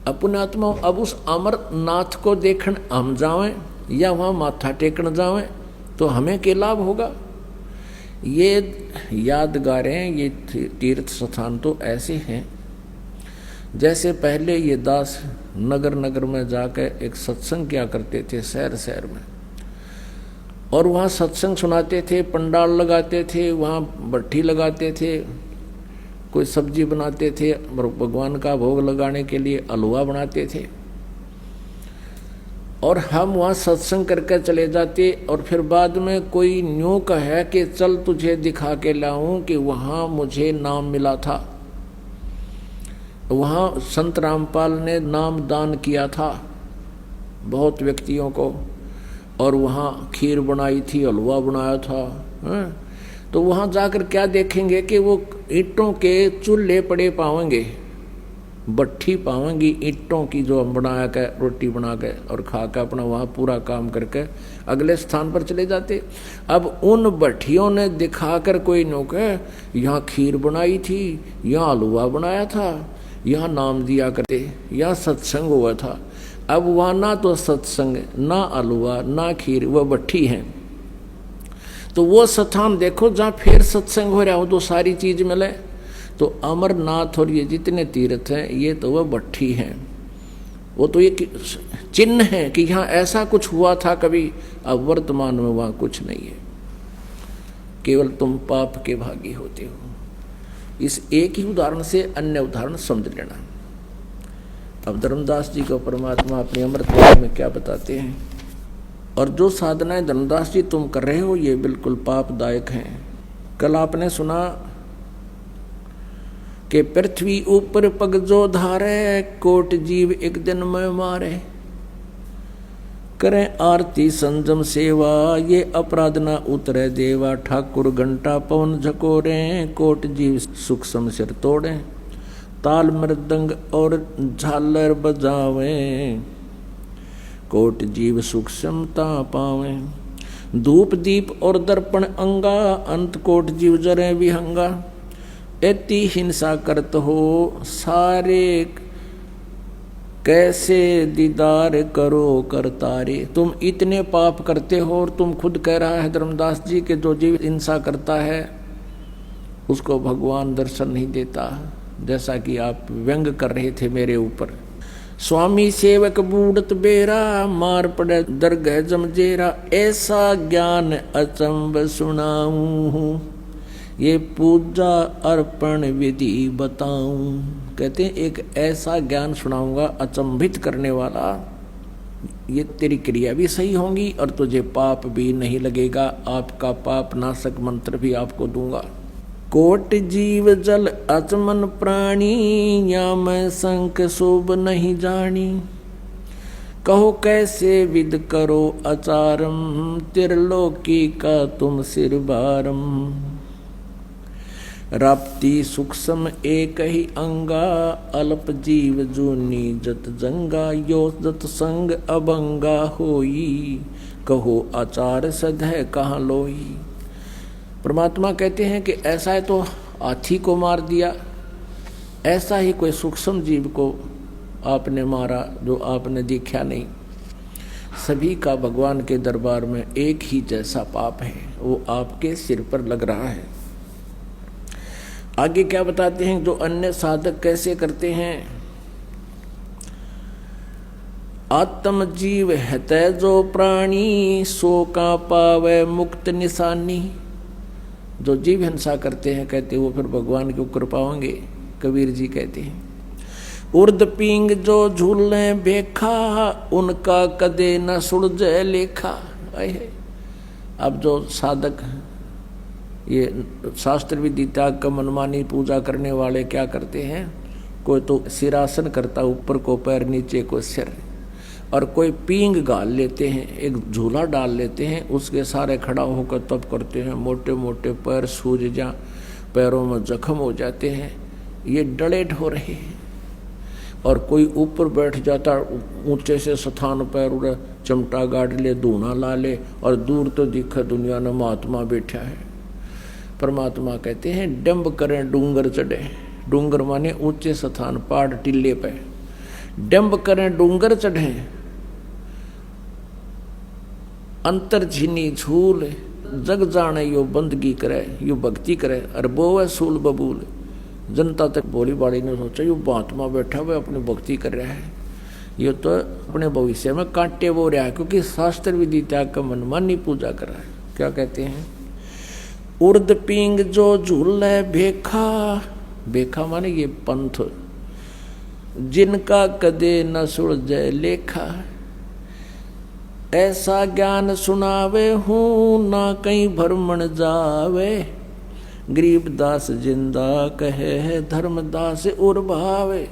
अपने आत्मा। अब उस अमरनाथ को देखने हम जावें या वहाँ माथा टेकने जावें तो हमें क्या लाभ होगा। ये यादगारें, ये तीर्थ स्थान तो ऐसे हैं जैसे पहले ये दास नगर नगर में जाकर एक सत्संग किया करते थे, शहर शहर में, और वहाँ सत्संग सुनाते थे, पंडाल लगाते थे, वहाँ भट्ठी लगाते थे, कोई सब्जी बनाते थे, भगवान का भोग लगाने के लिए हलवा बनाते थे, और हम वहाँ सत्संग करके चले जाते। और फिर बाद में कोई न्यू कहे कि चल तुझे दिखा के लाऊं कि वहाँ मुझे नाम मिला था, वहाँ संत रामपाल ने नाम दान किया था बहुत व्यक्तियों को, और वहाँ खीर बनाई थी, हलवा बनाया था, तो वहाँ जाकर क्या देखेंगे कि वो ईंटों के चूल्हे पड़े पाएंगे, भट्ठी पाएंगी ईंटों की, जो हम बना के रोटी बना के और खा के अपना वहाँ पूरा काम करके अगले स्थान पर चले जाते। अब उन भट्टियों ने दिखाकर कोई नो कहे यहाँ खीर बनाई थी, यहाँ हलवा बनाया था, यहाँ नाम दिया करते, यहाँ सत्संग हुआ था। अब वहाँ ना तो सत्संग, ना हलवा, ना खीर, वह भट्ठी है। तो वो स्थान देखो जहाँ फिर सत्संग हो रहा हो तो सारी चीज मिले। तो अमरनाथ और ये जितने तीर्थ हैं ये तो वह भट्ठी हैं, वो तो ये चिन्ह है कि यहाँ ऐसा कुछ हुआ था कभी। अब वर्तमान में वहाँ कुछ नहीं है, केवल तुम पाप के भागी होते हो। इस एक ही उदाहरण से अन्य उदाहरण समझ लेना। अब धर्मदास जी को परमात्मा अपने अमृतवाणी में क्या बताते हैं। और जो साधनाएं धर्मदास जी तुम कर रहे हो ये बिल्कुल पापदायक हैं। कल आपने सुना कि पृथ्वी ऊपर पग जो धारे, कोट जीव एक दिन में मारे, करें आरती संजम सेवा, ये अपराध न उतरे देवा, ठाकुर घंटा पवन झकोरे, कोट जीव सुख सम सिर तोड़े, ताल मृदंग और झालर बजावे, कोट जीव सुख समता पावे, धूप दीप और दर्पण अंगा, अंत कोट जीव जरे विहंगा, एति हिंसा करत हो सारे, कैसे दीदार करो करतारे। तुम इतने पाप करते हो और तुम खुद कह रहा है धर्मदास जी के जो जीव हिंसा करता है उसको भगवान दर्शन नहीं देता, जैसा कि आप व्यंग कर रहे थे मेरे ऊपर। स्वामी सेवक बूढ़त बेरा, मार पड़े दरगह जमजेरा, ऐसा ज्ञान अचंब सुनाऊं, ये पूजा अर्पण विधि बताऊं। कहते हैं एक ऐसा ज्ञान सुनाऊंगा अचंभित करने वाला, ये तेरी क्रिया भी सही होंगी और तुझे पाप भी नहीं लगेगा। आपका पाप नाशक मंत्र भी आपको दूंगा। कोट जीव जल अचमन प्राणी, या मैं संक शोभ नहीं जानी, कहो कैसे विद करो अचारम, त्रिलोकी का तुम सिर भारम, राप्ती सूक्ष्म एक ही अंगा, अल्प जीव जूनी जत जंगा, यो जत संग अभंगा होई, कहो आचार सधय कहाँ लोई। परमात्मा कहते हैं कि ऐसा है तो हाथी को मार दिया, ऐसा ही कोई सूक्ष्म जीव को आपने मारा जो आपने देखा नहीं। सभी का भगवान के दरबार में एक ही जैसा पाप है, वो आपके सिर पर लग रहा है। आगे क्या बताते हैं जो अन्य साधक कैसे करते हैं। आत्म जीव है जो प्राणी, सो का पावे मुक्त निशानी। जो जीव हिंसा करते हैं कहते वो फिर भगवान के ऊपर पाओगे। कबीर जी कहते हैं उर्द पींग जो झूले बेखा, उनका कदे न सुलझे लेखा। अब जो साधक ये शास्त्र विधि त्याग का मनमानी पूजा करने वाले क्या करते हैं, कोई तो सिरासन करता ऊपर को पैर नीचे को सिर, और कोई पींग गाल लेते हैं, एक झूला डाल लेते हैं, उसके सारे खड़ा होकर तप करते हैं। मोटे मोटे पैर सूज जा, पैरों में जख्म हो जाते हैं, ये डलेट हो रहे हैं। और कोई ऊपर बैठ जाता ऊंचे से स्थान पैर उड़े, चमटा गाड़ ले, धूना ला ले, और दूर तो दिखा दुनिया में महात्मा बैठा है। परमात्मा कहते हैं डंब करें डूंगर चढ़े। डूंगर माने ऊंचे स्थान, पहाड़ टिल्ले पे डंब करें डूंगर चढ़े, अंतर झीनी झूल, जग जाने यो बंदगी करे, यो भक्ति करे। अरे वो है सूल बबूल। जनता तक बोली बाड़ी ने सोचा यो महात्मा बैठा हुआ अपनी भक्ति कर रहा है, ये तो अपने भविष्य में कांटे वो रहा है, क्योंकि शास्त्र विधि त्याग का मनमानी पूजा कर रहा है। क्या कहते हैं, उर्द पिंग जो झूल है भेखा, भेखा माने ये पंथ, जिनका कदे न सुलझे लेखा, ऐसा ज्ञान सुनावे हूँ ना कहीं भ्रमण जावे, गरीबदास जिंदा कहे है धर्मदास उर भावे।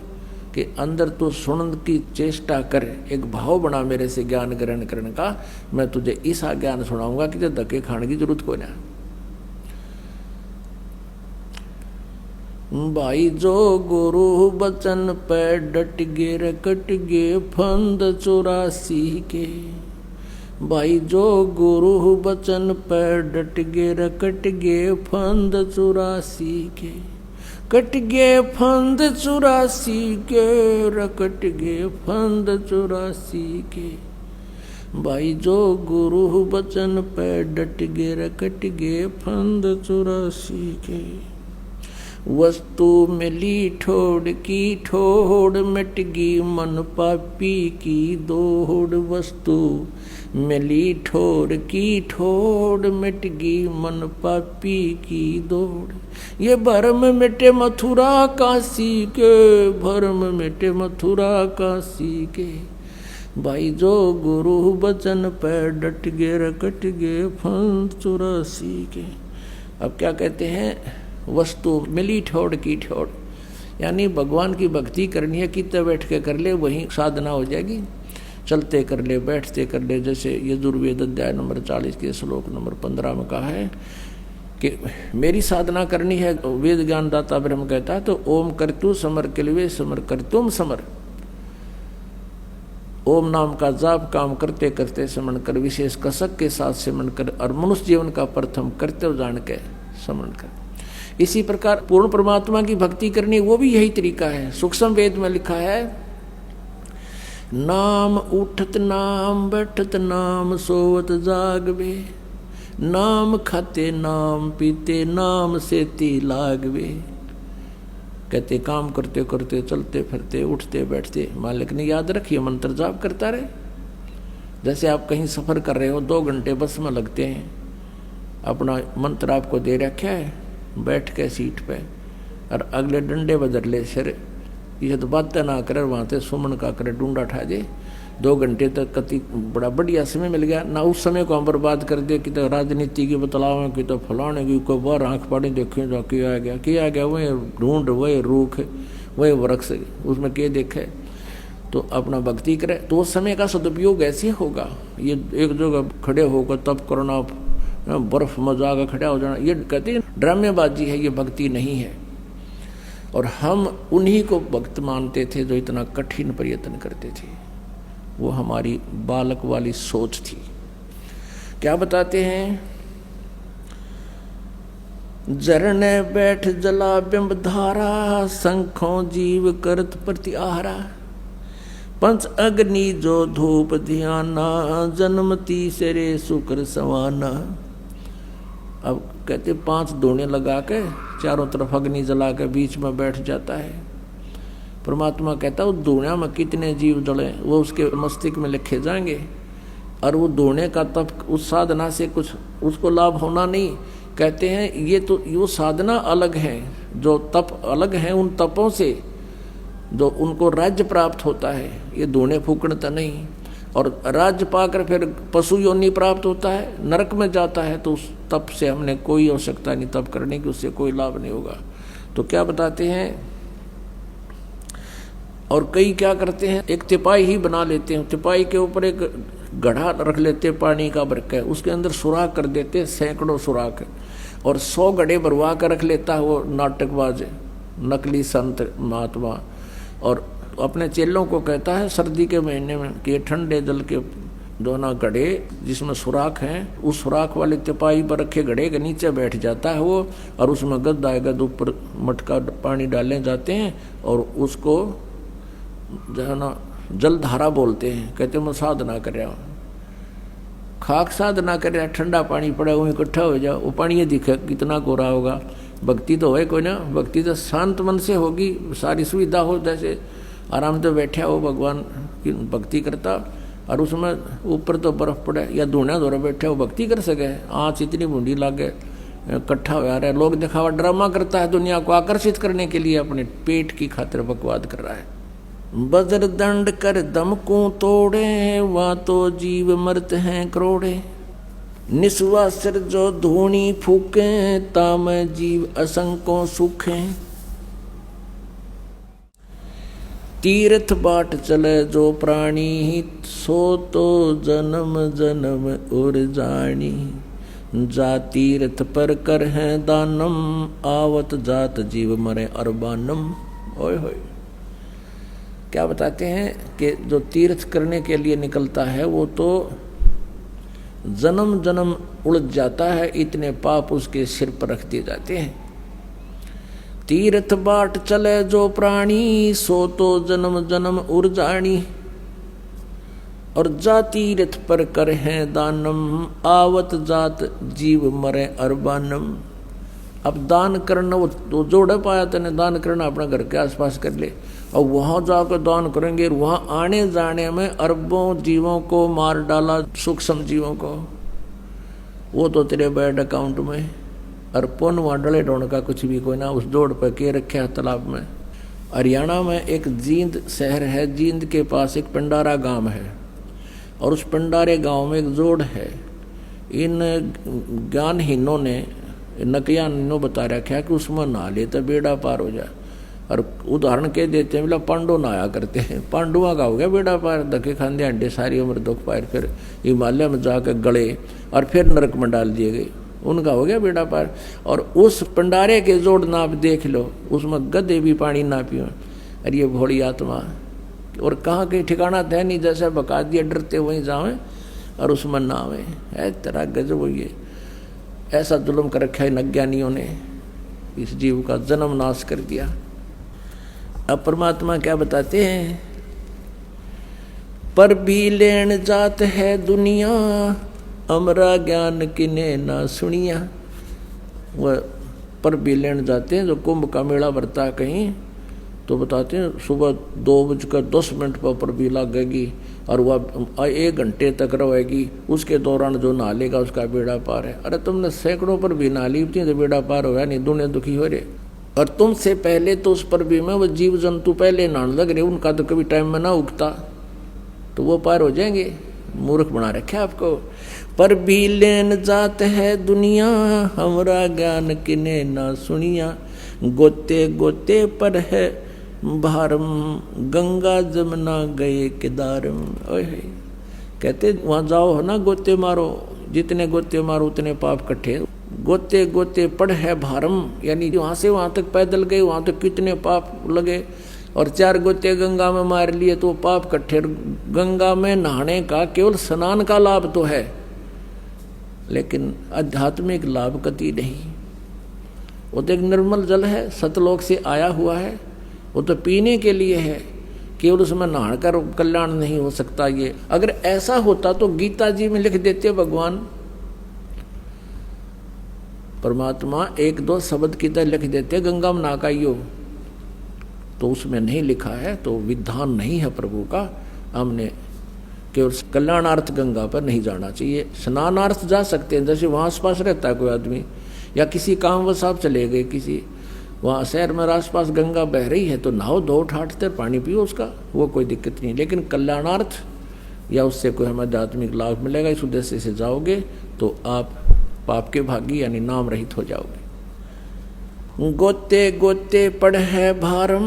कि अंदर तो सुनन की चेष्टा कर, एक भाव बना मेरे से ज्ञान ग्रहण करने का, मैं तुझे ऐसा ज्ञान सुनाऊंगा कि धक्के खाने की जरूरत कोई ना। भाई जो गुरु बचन पे डट गे रकट गे फंद 84 के, भाई जो गुरु बचन पे डट गे रकट गे फंद 84 के, कट गे फंद 84 के, रकट गे फंद 84 के, भाई जो गुरु बचन पे डट गे रकट गे फंद 84 के। वस्तु मिली ठोड़ की ठोड़, मिट गई मन पापी की दौड़, वस्तु मिली ठोड़ की ठोड़, मिट गई मन पापी की दौड़, ये भरम मिटे मथुरा काशी के, भरम मिटे मथुरा काशी के, भाई जो गुरु बचन पे डट गे रकट गे फंद 84 के। अब क्या कहते हैं, वस्तु मिली ठोड़ की ठोड़, यानी भगवान की भक्ति करनी है, कितने बैठ के कर ले वही साधना हो जाएगी, चलते कर ले बैठते कर ले। जैसे यजुर्वेद अध्याय नंबर 40 के श्लोक नंबर 15 में कहा है कि मेरी साधना करनी है, वेद ज्ञान दाता ब्रह्म कहता है, तो ओम करतु समर किलवे समर करतुम समर, ओम नाम का जाप काम करते करते समन कर, विशेष कसक के साथ समन कर, और मनुष्य जीवन का प्रथम कर्तव्य जान के समन कर। इसी प्रकार पूर्ण परमात्मा की भक्ति करनी, वो भी यही तरीका है। सूक्ष्म वेद में लिखा है, नाम उठत नाम बैठत नाम सोवत जागवे, नाम खाते नाम पीते नाम सेती लागवे। कहते काम करते करते चलते फिरते उठते बैठते मालिक ने याद रखिए, मंत्र जाप करता रहे। जैसे आप कहीं सफर कर रहे हो, 2 घंटे बस में लगते हैं, अपना मंत्र आपको दे रखा है, बैठ के सीट पे और अगले डंडे बदर ले सिर, ये तो बातें ना करे, वहाँ से सुमन का करे डूंडा उठा दे। 2 घंटे तक कति बड़ा बढ़िया समय मिल गया ना, उस समय को हम बर्बाद कर दे कि तो राजनीति की बतलावे कि तो फलाने की कोई बार आँख पानी देखे जो किया गया वही ढूंढ वही रूख वही वृक्ष उसमें क्या देखे। तो अपना भक्ति करे तो उस समय का सदुपयोग ऐसे होगा। ये एक जगह खड़े होकर तब करना, बर्फ में जाकर खड़ा हो जाना, ये कहते हैं ड्रामेबाजी है, ये भक्ति नहीं है। और हम उन्हीं को भक्त मानते थे जो इतना कठिन प्रयत्न करते थे, वो हमारी बालक वाली सोच थी। क्या बताते हैं, झरने बैठ जला बिंब धारा, शंखों जीव करत प्रति आहारा, पंच अग्नि जो धूप ध्याना, जन्मती सरे शुक्र सवाना। अब कहते 5 दोने लगा के चारों तरफ अग्नि जला के बीच में बैठ जाता है। परमात्मा कहता है उस दुनिया में कितने जीव जले वो उसके मस्तिष्क में लिखे जाएंगे, और वो दोने का तप उस साधना से कुछ उसको लाभ होना नहीं। कहते हैं ये तो वो साधना अलग है, जो तप अलग है उन तपों से जो उनको राज्य प्राप्त होता है, ये दोने फूकणता नहीं। और राज्य पाकर फिर पशु योनि प्राप्त होता है, नरक में जाता है, तो उस तप से हमने कोई आवश्यकता नहीं तप करने की, उससे कोई लाभ नहीं होगा। तो क्या बताते हैं, और कई क्या करते हैं, एक तिपाई ही बना लेते हैं, तिपाई के ऊपर एक गड्ढा रख लेते हैं पानी का भर के, उसके अंदर सुराख कर देते हैं, सैकड़ों सुराख, और 100 गड्ढे भरवा कर रख लेता है वो नाटकबाज नकली संत महात्मा। और अपने चेलों को कहता है सर्दी के महीने में कि ठंडे जल के दोनों घड़े जिसमें सुराख हैं, उस सुराख वाले तिपाही पर रखे घड़े के नीचे बैठ जाता है वो, और उसमें गद आए गद ऊपर मटका पानी डालने जाते हैं, और उसको जो है ना जलधारा बोलते हैं, कहते मैं साधना कर रहा हूँ, खाक साधना कर रहा, ठंडा पानी पड़ा वहीं इकट्ठा हो जाओ, वो पानी ये दिखे कितना कोरा होगा। भक्ति तो है कोई ना, भक्ति तो शांत मन से होगी, सारी सुविधा हो, जैसे आराम से बैठा हो भगवान की भक्ति करता, और उसमें ऊपर तो बर्फ पड़े या धुना धोरा बैठे हो, भक्ति कर सके। आँच इतनी बूंदी लागे, इकट्ठा हो रहा है, लोग दिखावा ड्रामा करता है, दुनिया को आकर्षित करने के लिए अपने पेट की खातिर बकवाद कर रहा है। बज्र दंड कर दम को तोड़े, वहाँ तो जीव मरते हैं करोड़े, निस्वा सिर जो धूनी फूके, ताम जीव असंको सुखे, तीर्थ बाट चले जो प्राणी, सो तो जन्म जन्म उर जानी, जा तीर्थ पर कर है दानम, आवत जात जीव मरे अरबानम। ओए होए, क्या बताते हैं कि जो तीर्थ करने के लिए निकलता है वो तो जन्म जन्म उलझ जाता है, इतने पाप उसके सिर पर रख दिए जाते हैं। तीर्थ बाट चले जो प्राणी, सो तो जन्म जन्म उर जानी, और जा तीर्थ पर कर है दानम, आवत जात जीव मरे अरबानम। अब दान करना वो जोड़ पाया तने दान करना अपना घर के आसपास कर ले, और वहां जाकर दान करेंगे, वहां आने जाने में अरबों जीवों को मार डाला, सूक्ष्म जीवों को, वो तो तेरे बैंक अकाउंट में, और पुन वहां डले ढोने का कुछ भी कोई ना, उस जोड़ पर के रखे है तालाब में। हरियाणा में एक जींद शहर है, जींद के पास एक पंडारा गांव है, और उस पंडारे गांव में एक जोड़ है। इन ज्ञानहीनों ने, नकियानों बता रखा है कि उसमें नहा ले तो बेड़ा पार हो जाए, और उदाहरण के देते हैं, बोला पांडु नहाया करते हैं, पांडुआ का हो गया बेड़ा पार, धक्के खाने अंडे सारी उम्र दुख पाए, फिर हिमालय में जाकर गले और फिर नरक में डाल दिए गए, उनका हो गया बेड़ा पार। और उस पंडारे के जोड़ नाप देख लो, उसमें गधे भी पानी ना पियो, अरे ये भोली आत्मा, और कहाँ कहीं ठिकाना है नहीं, जैसे बका दिया डरते वहीं जावे और उसमें ना आवे, है तेरा गजब। ये ऐसा जुल्म कर रखा है अज्ञानियों ने, इस जीव का जन्म नाश कर दिया। अब परमात्मा क्या बताते हैं, पर भी लेन जात है दुनिया, अमरा ज्ञान किने ना सुनिया। वह पर भी लेन जाते हैं, जो कुंभ का मेला भरता है कहीं, तो बताते हैं सुबह 2:10 पर भी लगेगी, और वह 1 घंटे तक रहेगी, उसके दौरान जो नहा लेगा उसका बेड़ा पार है। अरे तुमने सैकड़ों पर भी नहा ली थी तो बेड़ा पार हो गया नहीं, दुनिया दुखी हो रहे। और तुमसे पहले तो उस पर भी में वो जीव जंतु पहले नहाने लग रहे, उनका तो कभी टाइम में ना उगता, तो वो पार हो जाएंगे। मूर्ख बना रखे आपको। पर भी लेन जात है दुनिया, हमरा ज्ञान किने ना सुनिया, गोते गोते पर है भारम, गंगा जमुना गए केदारम। कहते वहाँ जाओ है ना, गोते मारो, जितने गोते मारो उतने पाप इकट्ठे। गोते गोते पड़ है भारम, यानी वहाँ से वहाँ तक पैदल गए, वहाँ तक कितने पाप लगे, और 4 गोते गंगा में मार लिए तो पाप इकट्ठे। गंगा में नहाने का केवल स्नान का लाभ तो है, लेकिन आध्यात्मिक लाभ कति नहीं। वो तो एक निर्मल जल है, सतलोक से आया हुआ है, वो तो पीने के लिए है, केवल उसमें नहाकर कर कल्याण नहीं हो सकता। ये अगर ऐसा होता तो गीता जी में लिख देते भगवान परमात्मा 1-2 शब्द की तरह लिख देते गंगा में नहा आइयो, तो उसमें नहीं लिखा है, तो विधान नहीं है प्रभु का। हमने केवल कल्याणार्थ गंगा पर नहीं जाना चाहिए, स्नानार्थ जा सकते हैं, जैसे वहाँ आस पास रहता है कोई आदमी, या किसी काम वश आप चले गए, किसी वहाँ शहर में आस पास गंगा बह रही है तो नहाओ, धो ठाटते पानी पियो उसका, वो कोई दिक्कत नहीं। लेकिन कल्याणार्थ या उससे कोई हमें आध्यात्मिक लाभ मिलेगा, इस उद्देश्य से जाओगे तो आप पाप के भागी यानी नाम रहित हो जाओगे। गोते गोते पड़ है भारम,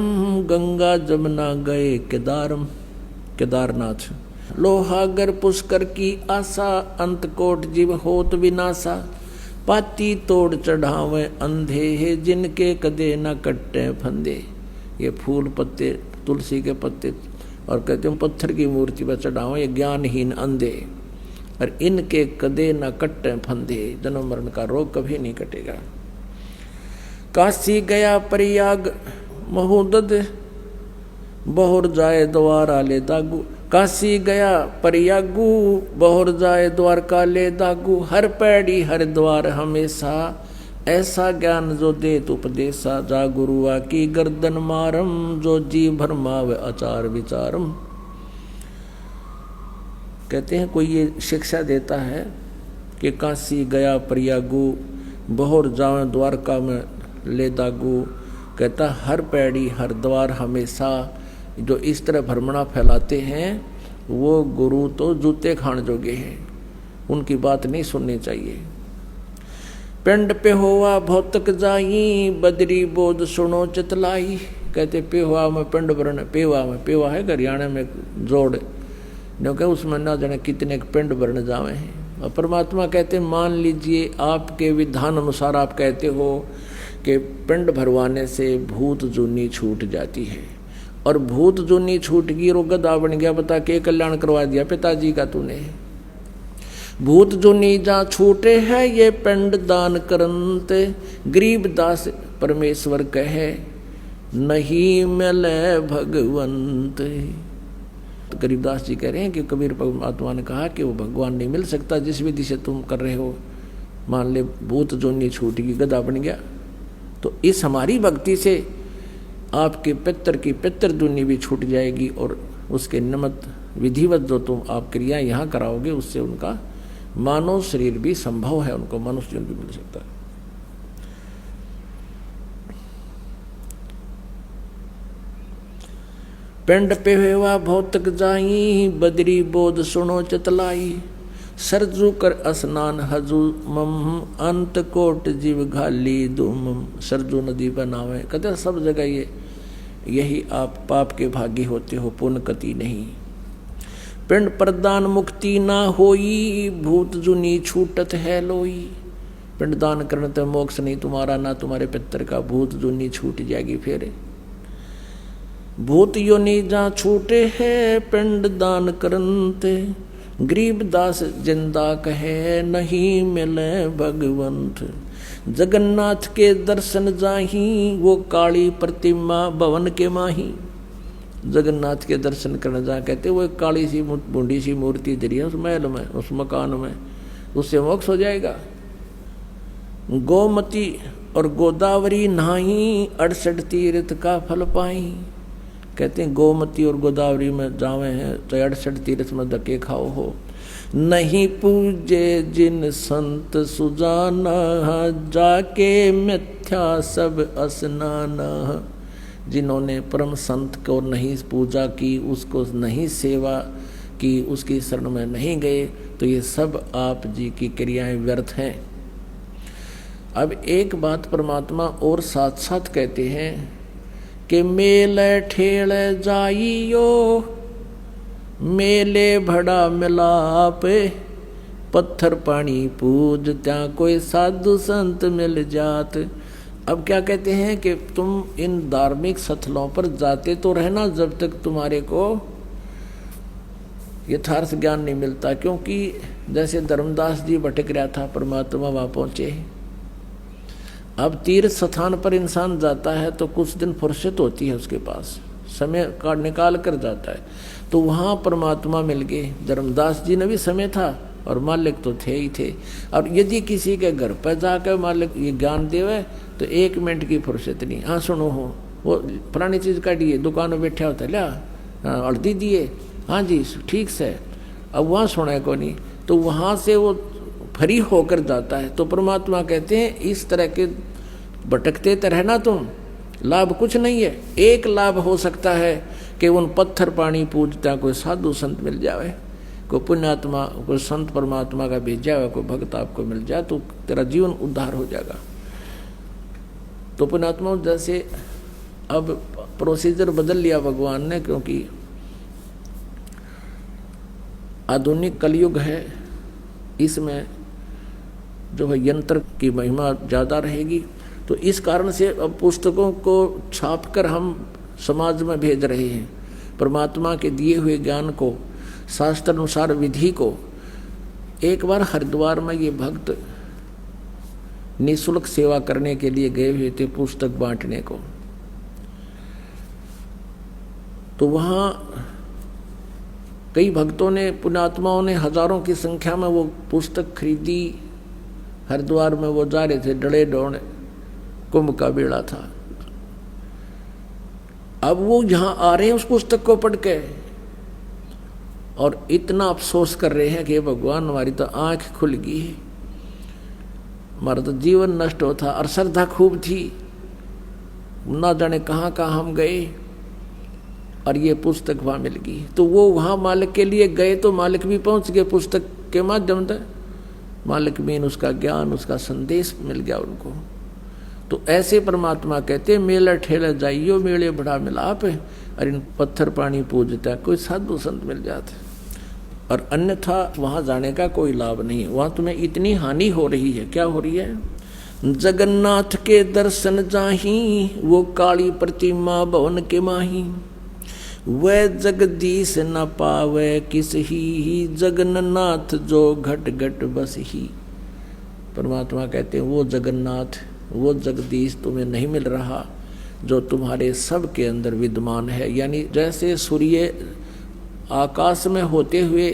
गंगा जमुना गए केदारम, केदारनाथ। लोहागर पुष्कर की आशा, अंत कोट जीव होत विनाशा। पाती तोड़ चढ़ावे अंधे है, जिनके कदे न कट्टे फंदे। ये फूल पत्ते, तुलसी के पत्ते और कहते हैं पत्थर की मूर्ति पर चढ़ावे, ये ज्ञानहीन अंधे, और इनके कदे न कट्टे फंदे। जन्म मरण का रोग कभी नहीं कटेगा। काशी गया प्रयाग महोदध, बहुर जाए द्वारा ले दागू, काशी गया परियागू, बहुर जाए द्वारका ले दागू, हर पैड़ी हर द्वार हमेशा, ऐसा ज्ञान जो देत उपदेशा, जा गुरुआ की गर्दन मारम, जो जी भरमाव आचार विचारम। कहते हैं कोई ये शिक्षा देता है कि काशी गया प्रयागू, बहुर जाए द्वारका में ले दागू, कहता हर पैड़ी हर द्वार हमेशा। जो इस तरह भ्रमणा फैलाते हैं वो गुरु तो जूते खान जोगे हैं, उनकी बात नहीं सुननी चाहिए। पिंड पे हुआ भौतक जाई, बदरी बोध सुनो चितलाई। कहते पेहुआ में पिंड भरने, पेवा में, पेवा है हरियाणा में जोड़, क्योंकि उसमें ना जाने कितने पिंड भरने जावे हैं। और परमात्मा कहते मान लीजिए आपके विधान अनुसार आप कहते हो कि पिंड भरवाने से भूत जूनी छूट जाती है, और भूत जूनी छूट गई और गधा बन गया, बता के कल्याण करवा दिया पिताजी का तूने। भूत जूनी जा छूटे है ये पिंड दान करंत, गरीब दास परमेश्वर कहे नहीं मिले भगवंत। तो गरीबदास जी कह रहे हैं कि कबीर परमात्मा ने कहा कि वो भगवान नहीं मिल सकता जिस विधि से तुम कर रहे हो। मान ले भूत जोनी छूट गई, गधा बन गया, तो इस हमारी भक्ति से आपके पितर की पितर दुनी भी छूट जाएगी, और उसके निमित्त विधिवत जो तुम आप क्रियाएं यहाँ कराओगे उससे उनका मानव शरीर भी संभव है, उनको मनुष्य जन्म भी मिल सकता है। पिंड पे हुआ भौतक जाई, बदरी बोध सुनो चितलाई, सरजू कर स्नान हजू मम, अंत कोट जीव घाली दुम। सरजू नदी बनावे, कहते सब जगह ये यही आप पाप के भागी होते हो, पुण्य कति नहीं। पिंड प्रदान मुक्ति ना होई, भूत जुनी छूटत है लोई। पिंड दान करने तो मोक्ष नहीं तुम्हारा, ना तुम्हारे पितर का, भूत जुनी छूट जाएगी। फिर भूत योनि जा छूटे है पिंड दान करनते, गरीब दास जिंदा कहे नहीं मिले भगवंत। जगन्नाथ के दर्शन जाही, वो काली प्रतिमा भवन के माही। जगन्नाथ के दर्शन करने जा, कहते वो एक काली सी बूढ़ी सी मूर्ति धरी है उस महल में, उस मकान में, उससे मोक्ष हो जाएगा। गोमती और गोदावरी नहाई, 68 तीर्थ का फल पाई। कहते हैं गोमती और गोदावरी में जावे हैं तो 68 तीर्थ में धक्के खाओ हो। नहीं पूजे जिन संत सुजाना, जाके मिथ्या सब स्नाना। जिन्होंने परम संत को नहीं पूजा की, उसको नहीं सेवा की, उसकी शरण में नहीं गए, तो ये सब आप जी की क्रियाएं व्यर्थ हैं। अब एक बात परमात्मा और साथ साथ कहते हैं कि मेले ठेल जाइयो, मेले भड़ा मिलाप, पत्थर पानी पूज त्या कोई साधु संत मिल जात। अब क्या कहते हैं कि तुम इन धार्मिक स्थलों पर जाते तो रहना जब तक तुम्हारे को यथार्थ ज्ञान नहीं मिलता, क्योंकि जैसे धर्मदास जी भटक रहा था, परमात्मा वहां पहुंचे। अब तीर्थ स्थान पर इंसान जाता है तो कुछ दिन फुर्सत होती है उसके पास, समय का निकाल कर जाता है, तो वहाँ परमात्मा मिल गए। धर्मदास जी ने भी समय था और मालिक तो थे ही थे। और यदि किसी के घर पर जाकर मालिक ये ज्ञान देवे तो 1 मिनट की फुर्सत नहीं। हाँ सुनो हो, वो पुरानी चीज़ काटिए, दुकान में बैठा होता है, ला हल्दी दिए, हाँ जी ठीक से, अब वहाँ सुना को नहीं, तो वहाँ से वो फ्री होकर जाता है। तो परमात्मा कहते हैं इस तरह के भटकते तो रहना तुम, लाभ कुछ नहीं है। एक लाभ हो सकता है कि उन पत्थर पानी पूजता कोई साधु संत मिल जावे, कोई पुण्यात्मा, कोई संत परमात्मा का भेजा हुआ कोई भक्त आपको मिल जाए, तो तेरा जीवन उद्धार हो जाएगा। तो पुण्यात्मा जैसे अब प्रोसीजर बदल लिया भगवान ने, क्योंकि आधुनिक कलयुग है, इसमें जो है यंत्र की महिमा ज़्यादा रहेगी। तो इस कारण से अब पुस्तकों को छापकर हम समाज में भेज रहे हैं, परमात्मा के दिए हुए ज्ञान को, शास्त्र अनुसार विधि को। एक बार हरिद्वार में ये भक्त निःशुल्क सेवा करने के लिए गए हुए थे पुस्तक बांटने को। तो वहाँ कई भक्तों ने, पुण्यात्माओं ने हजारों की संख्या में वो पुस्तक खरीदी। हरिद्वार में वो जा रहे थे, डड़े डोड़ कुंभ का बेड़ा था। अब वो यहाँ आ रहे हैं उस पुस्तक को पढ़ के और इतना अफसोस कर रहे हैं कि भगवान हमारी तो आंख खुल गई, हमारा तो जीवन नष्ट होता। और श्रद्धा खूब थी, ना जाने कहाँ कहाँ हम गए और ये पुस्तक वहाँ मिल गई। तो वो वहाँ मालिक के लिए गए तो मालिक भी पहुँच गए पुस्तक के माध्यम से। मालिक में उसका ज्ञान, उसका संदेश मिल गया उनको। तो ऐसे परमात्मा कहते मेला ठेला जाइयो मेले बड़ा मिलाप, और इन पत्थर पानी पूजता कोई साधु संत मिल जाते, और अन्यथा वहाँ जाने का कोई लाभ नहीं। वहाँ तुम्हें इतनी हानि हो रही है। क्या हो रही है? जगन्नाथ के दर्शन जाही, वो काली प्रतिमा भवन के माही, वह जगदीश न पावे किस ही, जगन्नाथ जो घट घट बस ही। परमात्मा कहते हैं वो जगन्नाथ, वो जगदीश तुम्हें नहीं मिल रहा जो तुम्हारे सब के अंदर विद्यमान है। यानी जैसे सूर्य आकाश में होते हुए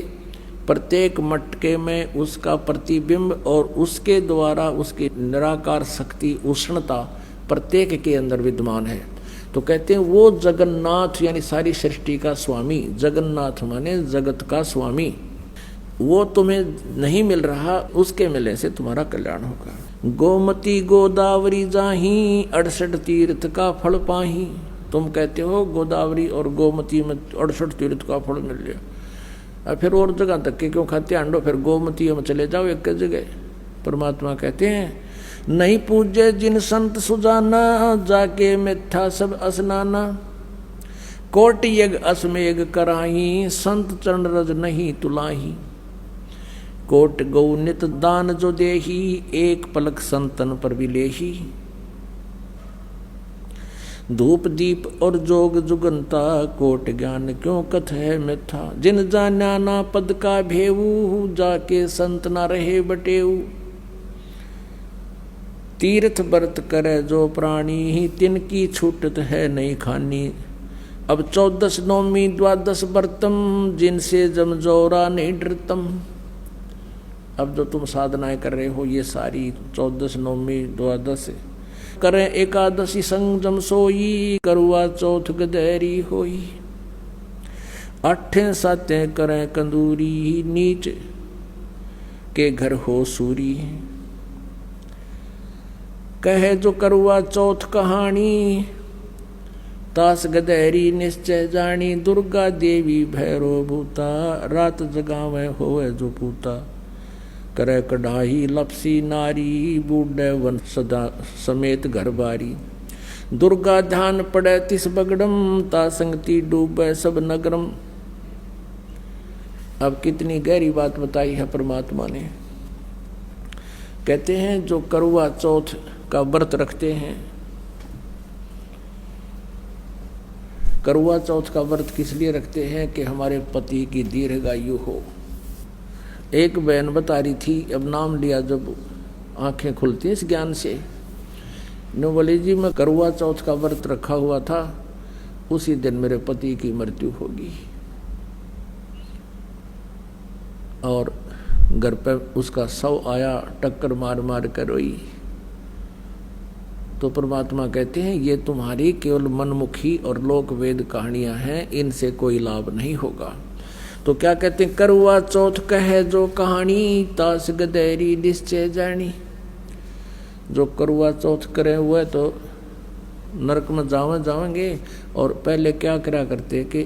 प्रत्येक मटके में उसका प्रतिबिंब और उसके द्वारा उसकी निराकार शक्ति उष्णता प्रत्येक के अंदर विद्यमान है। तो कहते हैं वो जगन्नाथ यानी सारी सृष्टि का स्वामी, जगन्नाथ माने जगत का स्वामी, वो तुम्हें नहीं मिल रहा, उसके मिलने से तुम्हारा कल्याण होगा। गोमती गोदावरी जाही, 68 तीर्थ का फल पाही। तुम कहते हो गोदावरी और गोमती में 68 तीर्थ का फल मिल गया, और फिर और जगह तक के क्यों खाते आंडो, फिर गोमती में चले जाओ एक जगह। परमात्मा कहते हैं नहीं पूजे जिन संत सुजाना, जाके मिथ्या सब असनाना, कोट यज्ञ असमेघ कराही, संत चरण रज नहीं तुलाही, कोट गौ नित दान जो देही, एक पलक संतन पर विलेही, धूप दीप और जोग जुगंता, कोट ज्ञान क्यों कथ है मिथ्या, जिन जाना ना पद का भेऊ, जाके संत ना रहे बटेऊ, तीर्थ व्रत करे जो प्राणी, तिनकी छूटत है नहीं खानी, अब 14 नौमी 12 व्रतम, जिनसे जमजोरा नहीं डरतम। अब जो तुम साधनाएं कर रहे हो ये सारी 14 नौमी 12 करें, एकादशी संजम सोई, करुआ चौथ गदेरी होई, 8 सातें करें कंदूरी, नीच के घर हो सूरी, कहे जो करुआ चौथ कहानी, तास गदेरी निश्चय जानी, दुर्गा देवी भैरो भूता, रात जगावे होए जो पूता, करे कढ़ाई लपसी नारी, बूढ़े वन सदा समेत घर बारी, दुर्गा ध्यान पड़े तिस बगड़म, ता संगति डूबे सब नगरम। अब कितनी गहरी बात बताई है परमात्मा ने। कहते हैं जो करुआ चौथ का व्रत रखते हैं, करुआ चौथ का व्रत किस लिए रखते हैं कि हमारे पति की दीर्घायु हो। एक बहन बता रही थी, अब नाम लिया जब आंखें खुलती हैं इस ज्ञान से, नो बोले जी मैं करुआ चौथ का व्रत रखा हुआ था, उसी दिन मेरे पति की मृत्यु होगी, और घर पर उसका शव आया, टक्कर मार मार कर रोई। तो परमात्मा कहते हैं ये तुम्हारी केवल मनमुखी और लोक वेद कहानियां हैं, इनसे कोई लाभ नहीं होगा। तो क्या कहते हैं, करुआ चौथ कहे जो कहानी, तास गदेरी निश्चय जानी। जो करुआ चौथ करे हुए तो नरक में जाएंगे। और पहले क्या करा करते कि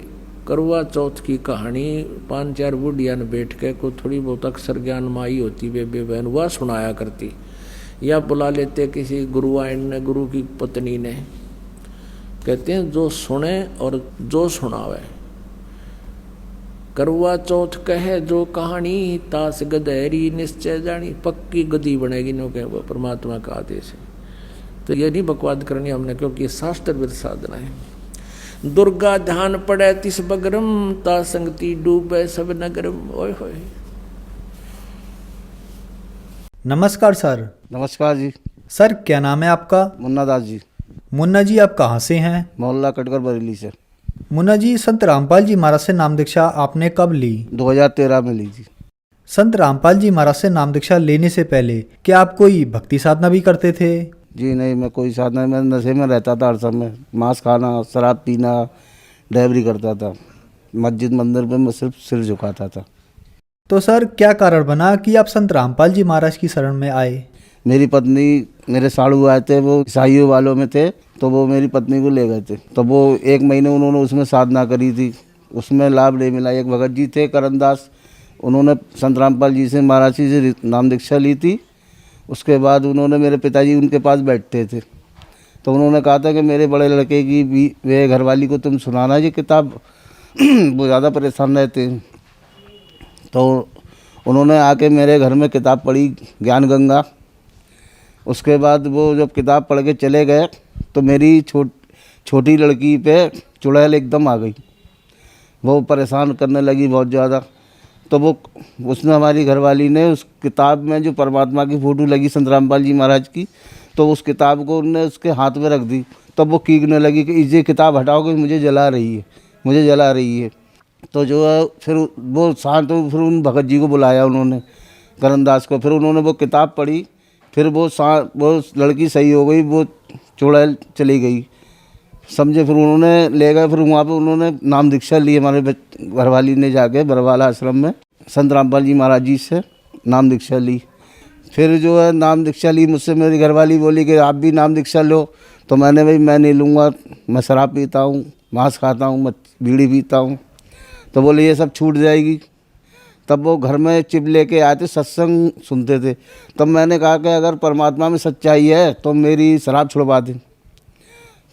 करुआ चौथ की कहानी 5-4 बुढ़िया ने बैठ के को थोड़ी बहुत अक्षर ज्ञान माई होती बेबे बहन वह सुनाया करती, या बुला लेते किसी गुरुआइन ने, गुरु की पत्नी ने। कहते हैं जो सुने और जो सुनावे, करुआ चौथ कहे जो कहानी, तास गदेरी निश्चय जानी। पक्की गदी बनेगी नो कहे वो परमात्मा का आदेश है। तो ये नहीं बकवाद करनी हमने, क्योंकि शास्त्र विद साधना है। दुर्गा ध्यान पड़े तिस बगरम, ता संगति डूबे सब नगरम। ओए होए। नमस्कार सर। नमस्कार जी। सर क्या नाम है आपका? मुन्ना दास जी। मुन्ना जी आप कहाँ से हैं? मोहल्ला कटकर बरेली से। मुन्ना जी, संत रामपाल जी महाराज से नाम दीक्षा आपने कब ली? 2013 में ली थी। संत रामपाल जी महाराज से नाम दीक्षा लेने से पहले क्या आप कोई भक्ति साधना भी करते थे? जी नहीं, मैं कोई साधना, मैं नशे में रहता था हर समय। मांस खाना, शराब पीना, ड्राइवरी करता था। मस्जिद मंदिर पे मैं सिर्फ सिर झुकाता था। तो सर क्या कारण बना कि आप संत रामपाल जी महाराज की शरण में आए? मेरी पत्नी, मेरे साड़ू आए थे, वो ईसाइयों वालों में थे, तो वो मेरी पत्नी को ले गए थे। तो वो 1 महीने उन्होंने उसमें साधना करी थी, उसमें लाभ नहीं मिला। एक भगत जी थे करनदास, उन्होंने संत रामपाल जी से, महाराज जी से नाम दीक्षा ली थी। उसके बाद उन्होंने, मेरे पिताजी उनके पास बैठते थे, तो उन्होंने कहा था कि मेरे बड़े लड़के की भी वे घरवाली को तुम सुनाना ये किताब, वो ज़्यादा परेशान रहते हैं। तो उन्होंने आके मेरे घर में किताब पढ़ी, ज्ञान गंगा। उसके बाद वो जब किताब पढ़ के चले गए तो मेरी छोटी लड़की पे चुड़ैल एकदम आ गई, वो परेशान करने लगी बहुत ज़्यादा। तो वो उसने, हमारी घरवाली ने, उस किताब में जो परमात्मा की फ़ोटो लगी संत रामपाल जी महाराज की, तो उस किताब को उन्होंने उसके हाथ में रख दी। तब वो कीकने लगी कि ये किताब हटाओगे, मुझे जला रही है, मुझे जला रही है। तो जो है फिर वो शांत, तो फिर उन भगत जी को बुलाया उन्होंने, करनदास को। फिर उन्होंने वो किताब पढ़ी, फिर वो लड़की सही हो गई, वो चुड़ैल चली गई, समझे। फिर उन्होंने ले गए, फिर वहाँ पे उन्होंने नाम दीक्षा ली, हमारे घरवाली ने जाके बरवाला आश्रम में संत रामपाल जी महाराज जी से नाम दीक्षा ली। फिर जो है नाम दीक्षा ली, मुझसे मेरी घरवाली बोली कि आप भी नाम दीक्षा लो। तो मैंने, भाई मैं नहीं लूँगा, मैं शराब पीता हूँ, मांस खाता हूँ, मैं बीड़ी पीता हूँ। तो बोले ये सब छूट जाएगी। तब वो घर में चिप लेके आए थे, सत्संग सुनते थे। तब मैंने कहा कि अगर परमात्मा में सच्चाई है तो मेरी शराब छुड़वा दें।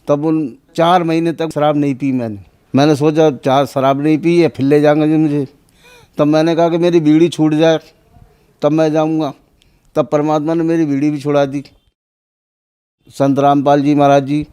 तब उन 4 महीने तक शराब नहीं पी मैंने सोचा 4 शराब नहीं पी है, फिर ले जाएंगे जी मुझे। तब मैंने कहा कि मेरी बीड़ी छूट जाए तब मैं जाऊंगा। तब परमात्मा ने मेरी बीड़ी भी छुड़ा दी, संत रामपाल जी महाराज जी।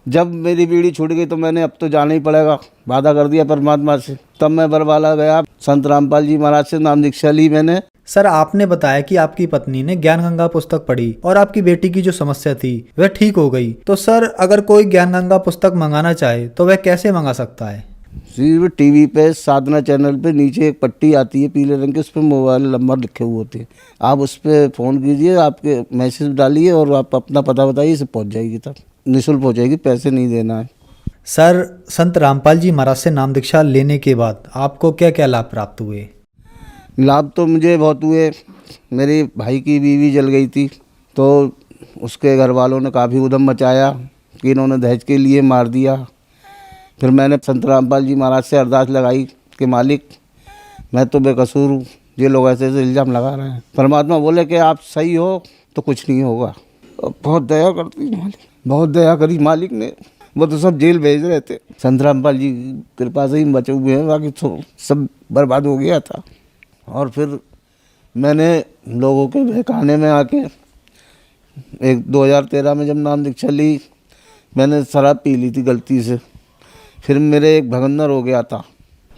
जब मेरी बीड़ी छूट गई तो मैंने, अब तो जाना ही पड़ेगा, वादा कर दिया परमात्मा से। तब मैं बरवाला गया, संत रामपाल जी महाराज से नाम दीक्षा ली मैंने। सर आपने बताया कि आपकी पत्नी ने ज्ञान गंगा पुस्तक पढ़ी और आपकी बेटी की जो समस्या थी वह ठीक हो गई। तो सर अगर कोई ज्ञान गंगा पुस्तक मंगाना चाहे तो वह कैसे मंगा सकता है? सिर्फ टीवी पे साधना चैनल पे नीचे एक पट्टी आती है पीले रंग की, उस पर मोबाइल नंबर लिखे हुए होते हैं। आप उस पर फ़ोन कीजिए, आपके मैसेज डालिए और आप अपना पता बताइए, से पहुंच जाएगी। तब निःशुल्क पहुंचाएगी, पैसे नहीं देना है। सर संत रामपाल जी महाराज से नाम दीक्षा लेने के बाद आपको क्या क्या लाभ प्राप्त हुए? लाभ तो मुझे बहुत हुए। मेरे भाई की बीवी जल गई थी, तो उसके घर वालों ने काफ़ी उधम मचाया कि इन्होंने दहेज के लिए मार दिया। फिर मैंने संत रामपाल जी महाराज से अरदास लगाई कि मालिक मैं तो बेकसूर हूँ, ये लोग ऐसे ऐसे इल्ज़ाम लगा रहे हैं। परमात्मा बोले कि आप सही हो तो कुछ नहीं होगा। बहुत दया करती मालिक, बहुत दया करी मालिक ने। वो तो सब जेल भेज रहे थे, संत रामपाल जी की कृपा से ही बचे हुए हैं, बाकी तो सब बर्बाद हो गया था। और फिर मैंने लोगों के बहकाने में आके 2013 में जब नाम दीक्षा ली, मैंने शराब पी ली थी गलती से। फिर मेरे एक भगंदर हो गया था,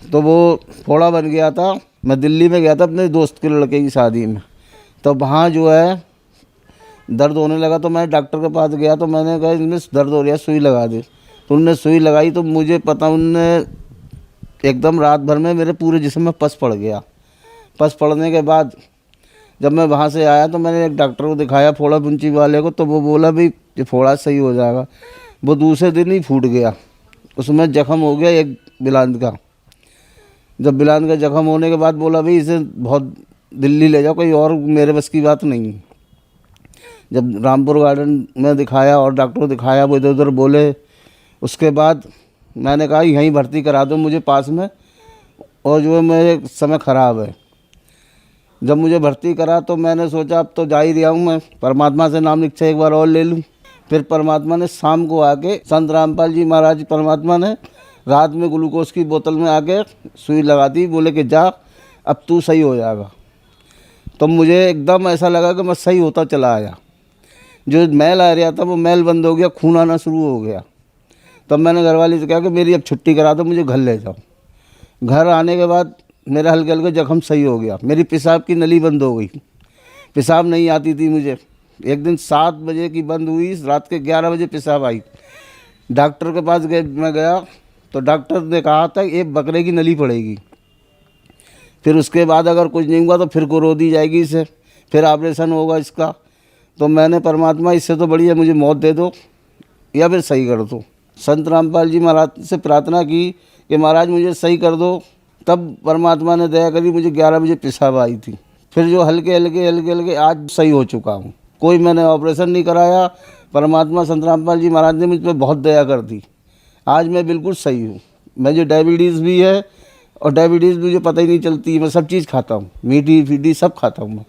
तो वो फोड़ा बन गया था। मैं दिल्ली में गया था अपने दोस्त के लड़के की शादी में, तो वहाँ जो है दर्द होने लगा। तो मैं डॉक्टर के पास गया, तो मैंने कहा इनमें दर्द हो रहा है, सुई लगा दे। तो उनने सुई लगाई, तो मुझे पता, उनने एकदम रात भर में मेरे पूरे जिस्म में पस पड़ गया। पस पड़ने के बाद जब मैं वहाँ से आया तो मैंने एक डॉक्टर को दिखाया, फोड़ा बुंची वाले को। तो वो बोला भाई ये फोड़ा सही हो जाएगा। वो दूसरे दिन ही फूट गया, उसमें जख्म हो गया एक बिलांद का। जब बिलांद का जख्म होने के बाद बोला भाई इसे बहुत दिल्ली ले जाओ, कोई और मेरे बस की बात नहीं। जब रामपुर गार्डन में दिखाया और डॉक्टर को दिखाया, वो इधर उधर बोले। उसके बाद मैंने कहा यहीं भर्ती करा दो मुझे पास में, और जो है मेरे समय ख़राब है। जब मुझे भर्ती करा तो मैंने सोचा अब तो जा ही रहा हूँ मैं, परमात्मा से नाम दीक्षा एक बार और ले लूँ। फिर परमात्मा ने शाम को आके, संत रामपाल जी महाराज परमात्मा ने रात में ग्लूकोज की बोतल में आके सुई लगा दी, बोले कि जा अब तू सही हो जाएगा। तो मुझे एकदम ऐसा लगा कि मैं सही होता चला आया। जो मैल आ रहा था वो मैल बंद हो गया, खून आना शुरू हो गया। तब मैंने घरवाली से कहा कि मेरी अब छुट्टी करा दो, मुझे घर ले जाओ। घर आने के बाद मेरा हल्के हल्के जख्म सही हो गया। मेरी पेशाब की नली बंद हो गई, पेशाब नहीं आती थी मुझे। एक दिन 7 बजे की बंद हुई, रात के 11 बजे पेशाब आई। डॉक्टर के पास मैं गया तो डॉक्टर ने कहा था एक बकरे की नली पड़ेगी, फिर उसके बाद अगर कुछ नहीं हुआ तो फिर को रो दी जाएगी इसे, फिर ऑपरेशन होगा इसका। तो मैंने परमात्मा इससे तो बढ़िया मुझे मौत दे दो या फिर सही कर दो। संत रामपाल जी महाराज से प्रार्थना की कि महाराज मुझे सही कर दो। तब परमात्मा ने दया करी, मुझे 11 बजे पेशाब आई थी, फिर जो हल्के हल्के आज सही हो चुका हूँ। कोई मैंने ऑपरेशन नहीं कराया, परमात्मा संत रामपाल जी महाराज ने मुझ पर बहुत दया कर दी। आज मैं बिल्कुल सही हूँ। मुझे डायबिटीज़ भी है और डायबिटीज़ मुझे पता ही नहीं चलती, मैं सब चीज़ खाता हूँ, मीठी फीठी सब खाता हूँ मैं,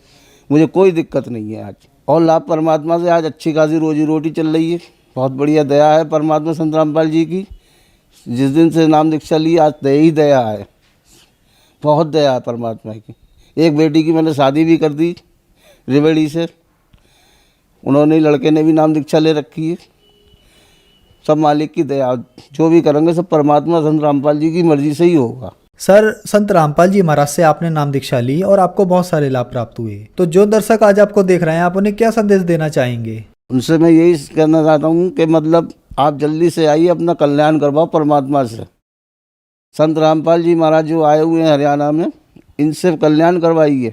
मुझे कोई दिक्कत नहीं है आज। और लाभ परमात्मा से आज अच्छी खासी रोजी रोटी चल रही है। बहुत बढ़िया दया है परमात्मा संत रामपाल जी की। जिस दिन से नाम दीक्षा ली आज दया ही दया है, बहुत दया है परमात्मा की। एक बेटी की मैंने शादी भी कर दी रिवेड़ी से, उन्होंने लड़के ने भी नाम दीक्षा ले रखी है। सब मालिक की दया, जो भी करेंगे सब परमात्मा संत रामपाल जी की मर्जी से ही होगा। सर, संत रामपाल जी महाराज से आपने नाम दीक्षा ली और आपको बहुत सारे लाभ प्राप्त हुए, तो जो दर्शक आज आपको देख रहे हैं आप उन्हें क्या संदेश देना चाहेंगे? उनसे मैं यही कहना चाहता हूँ कि मतलब आप जल्दी से आइए, अपना कल्याण करवाओ परमात्मा से। संत रामपाल जी महाराज जो आए हुए हैं हरियाणा में, इनसे कल्याण करवाइए,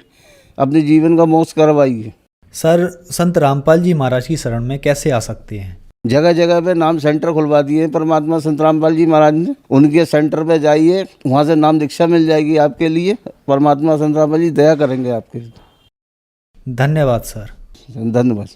अपने जीवन का मोक्ष करवाइए। सर, संत रामपाल जी महाराज की शरण में कैसे आ सकते हैं? जगह जगह पे नाम सेंटर खुलवा दिए हैं परमात्मा संत रामपाल जी महाराज ने। उनके सेंटर पे जाइए, वहाँ से नाम दीक्षा मिल जाएगी आपके लिए। परमात्मा संत रामपाल जी दया करेंगे आपके लिए। धन्यवाद सर। धन्यवाद।